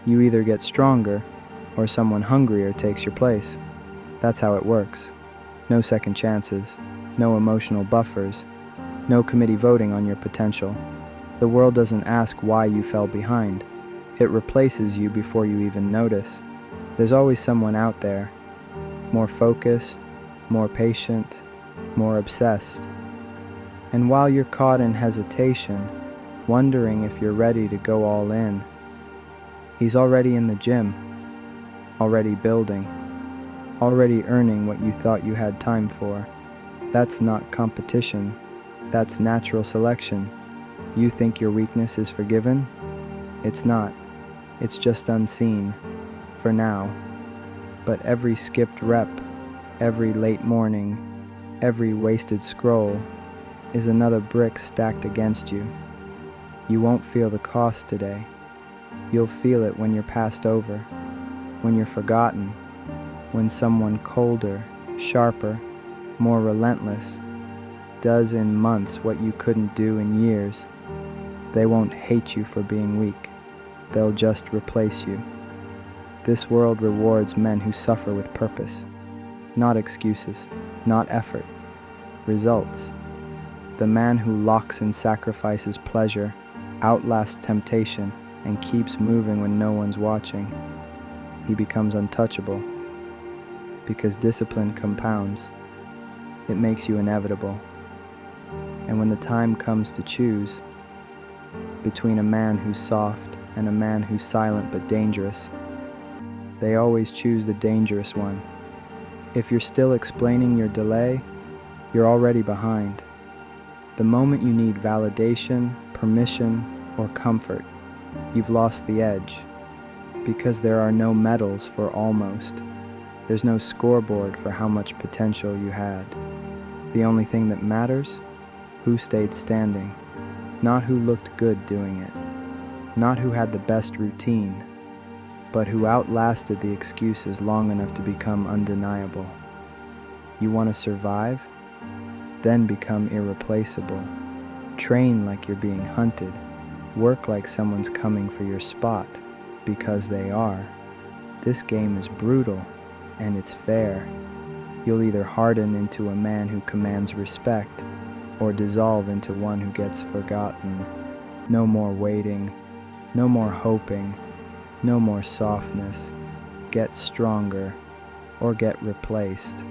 You either get stronger, or someone hungrier takes your place. That's how it works. No second chances, no emotional buffers, no committee voting on your potential. The world doesn't ask why you fell behind. It replaces you before you even notice. There's always someone out there, more focused, more patient, more obsessed. And while you're caught in hesitation, wondering if you're ready to go all in, he's already in the gym, already building, already earning what you thought you had time for. That's not competition, that's natural selection. You think your weakness is forgiven? It's not. It's just unseen, for now. But every skipped rep, every late morning, every wasted scroll is another brick stacked against you. You won't feel the cost today. You'll feel it when you're passed over, when you're forgotten, when someone colder, sharper, more relentless does in months what you couldn't do in years. They won't hate you for being weak. They'll just replace you. This world rewards men who suffer with purpose, not excuses, not effort, results. The man who locks and sacrifices pleasure, outlasts temptation, and keeps moving when no one's watching. He becomes untouchable. Because discipline compounds. It makes you inevitable. And when the time comes to choose between a man who's soft and a man who's silent but dangerous, they always choose the dangerous one. If you're still explaining your delay, you're already behind. The moment you need validation, permission, or comfort, you've lost the edge. Because there are no medals for almost. There's no scoreboard for how much potential you had. The only thing that matters, who stayed standing. Not who looked good doing it. Not who had the best routine, but who outlasted the excuses long enough to become undeniable. You want to survive? Then become irreplaceable. Train like you're being hunted. Work like someone's coming for your spot, because they are. This game is brutal, and it's fair. You'll either harden into a man who commands respect, or dissolve into one who gets forgotten. No more waiting, no more hoping, no more softness. Get stronger, or get replaced.